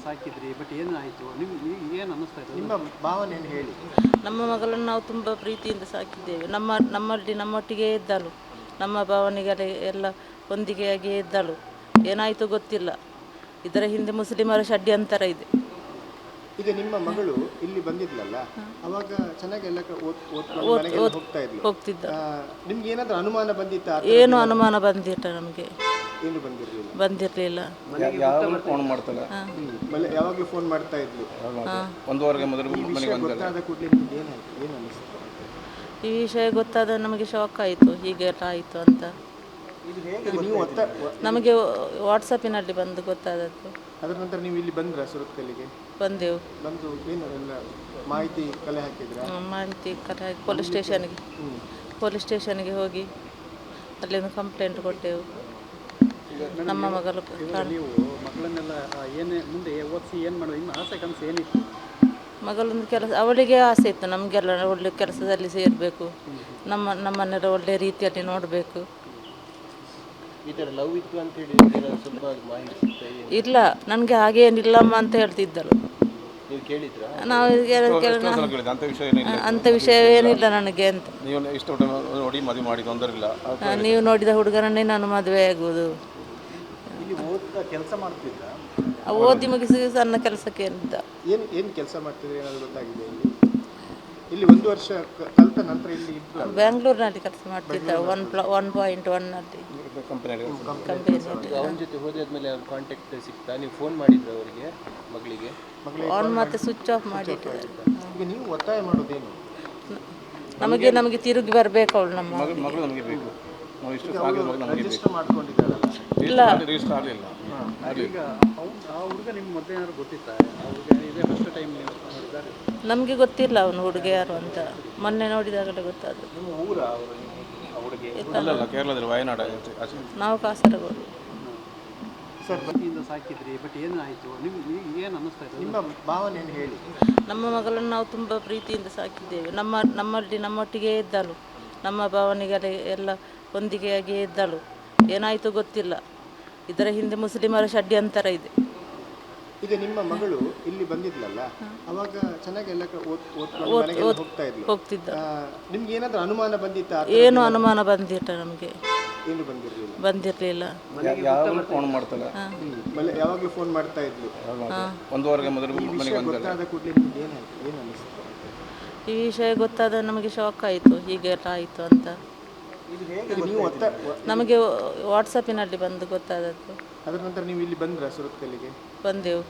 ಸಾಕಿದ್ರಿ, but ಏನಾಯಿತು? ನಿಮ್ಗೆ ಏನು ಅನ್ನಿಸ್ತಾ ಇದೆ? ನಿಮ್ಮ ಭಾವನೆಯನ್ನು ಹೇಳಿ. ನಮ್ಮ ಮಗಳನ್ನು ನಾವು ತುಂಬ ಪ್ರೀತಿಯಿಂದ ಸಾಕಿದ್ದೇವೆ. ನಮ್ಮೊಟ್ಟಿಗೆ ಇದ್ದಳು. ನಮ್ಮ ಭಾವನೆಗೆ ಎಲ್ಲ ಹೊಂದಿಕೆಯಾಗಿಯೇ ಇದ್ದಳು. ಏನಾಯಿತು ಗೊತ್ತಿಲ್ಲ. ಇದರ ಹಿಂದೆ ಮುಸ್ಲಿಮರ ಷಡ್ಯಂತರ ಇದೆ. ಈಗ ನಿಮ್ಮ ಮಗಳು ಇಲ್ಲಿ ಬಂದಿದ್ಲಲ್ಲ, ಅವಾಗ ಚೆನ್ನಾಗಿ ಎಲ್ಲ ಹೋಗ್ತಾ ಇದ್ಲು. ಹೋಗ್ತಿದ್ದ. ನಿಮ್ಗೆ ಏನಾದ್ರೂ ಅನುಮಾನ ಬಂದಿತ್ತಾ? ಏನು ಅನುಮಾನ ಬಂದಿಟ್ಟ ನಮಗೆ? ಏನು ಬಂದಿರಲಿಲ್ಲ. ಫೋನ್ ಮಾಡ್ತಾಳೆ, ಯಾವಾಗಲೂ ಫೋನ್ ಮಾಡ್ತಾ ಇದ್ಲು. ಒಂದುವರೆಗೆ ಮೊದಲು ಗೊತ್ತಾದ ಕೂಡಲೇ ನಿಮ್ಗೆ ಏನಾಯ್ತು? ಏನು ಅನಿಸ್ತು? ಈ ವಿಷಯ ಗೊತ್ತಾದ ನಮಗೆ ಶಾಕ್ ಆಯಿತು, ಹೀಗೆಲ್ಲ ಆಯಿತು ಅಂತ. ನೀವು ನಮಗೆ ವಾಟ್ಸಪ್ಪಿನಲ್ಲಿ ಬಂದು ಗೊತ್ತಾದದ್ದು. ಅದರ ನಂತರ ನೀವು ಇಲ್ಲಿ ಬಂದ್ರ ಸುರತ್ಕಲ್ಲಿಗೆ? ಬಂದೆವು. ಬಂದು ಏನು ಎಲ್ಲ ಮಾಹಿತಿ ಕಲೆ ಹಾಕಿದ್ರ? ಮಾಹಿತಿ ಕಲೆ ಹಾಕಿ ಪೊಲೀಸ್ ಸ್ಟೇಷನ್ಗೆ ಹೋಗಿ ಅಲ್ಲಿಂದ ಕಂಪ್ಲೇಂಟ್ ಕೊಟ್ಟೆವು. ನಮ್ಮ ಮಗಳು ನೀವು ಮಕ್ಕಳನ್ನೆಲ್ಲ ಏನೇ ಮುಂದೆ ಓದಿಸಿ ಏನು ಮಾಡೋದು, ಇನ್ನು ಆಸೆ ಕನಸು ಏನಿತ್ತು? ಮಗಳೊಂದು ಕೆಲಸ, ಅವಳಿಗೆ ಆಸೆ ಇತ್ತು ನಮಗೆಲ್ಲ ಒಳ್ಳೆ ಕೆಲಸದಲ್ಲಿ ಸೇರಬೇಕು, ನಮ್ಮನ್ನೆಲ್ಲ ಒಳ್ಳೆ ರೀತಿಯಲ್ಲಿ ನೋಡಬೇಕು. ಈ ಥರ ಲವ್ ಇತ್ತು ಅಂತ ಹೇಳಿ ಸ್ವಲ್ಪ ಮಾಹಿತಿ ಇಲ್ಲ, ನನಗೆ ಹಾಗೇನಿಲ್ಲಮ್ಮ ಅಂತ ಹೇಳ್ತಿದ್ದಳು. ನೀವು ಕೇಳಿದ್ರಾ? ನಾವು ಅಂಥ ವಿಷಯ ಏನಿಲ್ಲ ನನಗೆ ಅಂತ. ನೋಡಿ ಮದುವೆ ಮಾಡಿ ತೊಂದರೆ ಇಲ್ಲ, ನೀವು ನೋಡಿದ ಹುಡುಗರನ್ನೇ ನಾನು ಮದುವೆ ಆಗುವುದು. ಇಲ್ಲಿ ಓದ್ತಾ ಕೆಲಸ ಮಾಡ್ತಿದ್ದ? ಓದಿ ಮುಗಿಸಿ ಸಣ್ಣ ಕೆಲಸಕ್ಕೆ ಅಂತ. ಏನು ಕೆಲಸ ಮಾಡ್ತಿದ್ರೆ ಏನಾದ್ರು ಗೊತ್ತಾಗಿದೆ? ಇಲ್ಲಿ ಒಂದು ವರ್ಷ ಕಲಿತ ನಂತರ ಇಲ್ಲಿ ಬ್ಯಾಂಗ್ಳೂರಿನಲ್ಲಿ ಕೆಲಸ ಮಾಡ್ತಿದ್ದ. 1.1 ಕಂಪನಿಯಲ್ಲಿ. ಅವನ ಜೊತೆ ಹೋದಾದ್ಮೇಲೆ ಅವ್ರ ಕಾಂಟ್ಯಾಕ್ಟ್ ಸಿಗ್ತಾ? ನೀವು ಫೋನ್ ಮಾಡಿದ್ರು ಅವರಿಗೆ, ಮಗಳಿಗೆ? ಅವನು ಮತ್ತೆ ಸ್ವಿಚ್ ಆಫ್ ಮಾಡಿಟ್ಟು. ಈಗ ನೀವು ಒತ್ತಾಯ ಮಾಡೋದೇನು? ನಮಗೆ ತಿರುಗಿ ಬರಬೇಕು ಅವಳು. ನಮ್ಮ ಮಗಳು ನಮಗೆ ಬೇಕು. ರಿಜಿಸ್ಟರ್ ಮಾಡ್ಕೊಂಡಿದ್ದಾರಲ್ಲ? ಇಲ್ಲ, ರಿಜಿಸ್ಟರ್ ಆಗಲಿಲ್ಲ. ಈಗ ಆ ಹುಡುಗ ನಿಮ್ಗೆ ಮೊದಲೇ ಏನಾದ್ರು ಗೊತ್ತಿತ್ತಾ? ಆ ಹುಡುಗ ಇದೇ ಫಸ್ಟ್ ಟೈಮ್ ನೀವು ನೋಡಿದ್ದಾರೆ? ನಮಗೆ ಗೊತ್ತಿಲ್ಲ ಅವನು ಹುಡುಗ ಯಾರು ಅಂತ. ಮೊನ್ನೆ ನೋಡಿದಾಗಲೇ ಗೊತ್ತಾದ್ರು. ನಿಮ್ಮ ಊರ ಅವರು ಹುಡುಗಿ? ಅಲ್ಲ, ಕೇರಳದಲ್ಲಿ ವಯನಾಡ. ನಾವು ಕಾಸರಗೋಡು. ಸರ್, ಪ್ರೀತಿಯಿಂದ ಸಾಕಿದ್ರಿ, ಬಟ್ ಏನಾಯಿತು? ನಿಮ್ಗೆ ಏನು ಅನ್ನಿಸ್ತಾ ಇದೆ? ನಿಮ್ಮ ಭಾವನೆಯನ್ನು ಹೇಳಿ. ನಮ್ಮ ಮಗಳನ್ನು ನಾವು ತುಂಬ ಪ್ರೀತಿಯಿಂದ ಸಾಕಿದ್ದೇವೆ. ನಮ್ಮೊಟ್ಟಿಗೆ ಇದ್ದಳು. ನಮ್ಮ ಭಾವನೆಗೆ ಎಲ್ಲ ಹೊಂದಿಕೆಯಾಗಿಯೇ ಇದ್ದಳು. ಏನಾಯಿತು ಗೊತ್ತಿಲ್ಲ. ಇದರ ಹಿಂದೆ ಮುಸ್ಲಿಮರ ಷಡ್ಯಂತರ ಇದೆ. ಈಗ ನಿಮ್ಮ ಮಗಳು ಇಲ್ಲಿ ಬಂದಿದ್ಲಲ್ಲ, ಅವಾಗ ಚೆನ್ನಾಗಿ ಎಲ್ಲ ಹೋಗ್ತಾ ಇದ್ಲು. ಹೋಗ್ತಿದ್ದ. ನಿಮ್ಗೆ ಏನಾದ್ರೂ ಅನುಮಾನ ಬಂದಿತ್ತಾ? ಏನು ಅನುಮಾನ ಬಂದಿಟ್ಟ ನಮಗೆ? ಏನು ಬಂದಿರಲಿಲ್ಲ. ಫೋನ್ ಮಾಡ್ತಾಳೆ, ಯಾವಾಗಲೂ ಫೋನ್ ಮಾಡ್ತಾ ಇದ್ಲು. ಒಂದುವರೆಗೆ ಮೊದಲು ಗೊತ್ತಾದ ಕೂಡಲೇ ನಿಮ್ಗೆ ಏನಾಯ್ತು? ಏನು ಅನಿಸ್ತು? ಈ ವಿಷಯ ಗೊತ್ತಾದ ನಮಗೆ ಶಾಕ್ ಆಯಿತು, ಹೀಗೆಲ್ಲ ಆಯಿತು ಅಂತ. ನೀವು ನಮಗೆ ವಾಟ್ಸಪ್ಪಿನಲ್ಲಿ ಬಂದು ಗೊತ್ತಾದದ್ದು. ಅದರ ನಂತರ ನೀವು ಇಲ್ಲಿ ಬಂದ್ರ ಸುರತ್ಕಲ್ಲಿಗೆ? ಬಂದೆವು.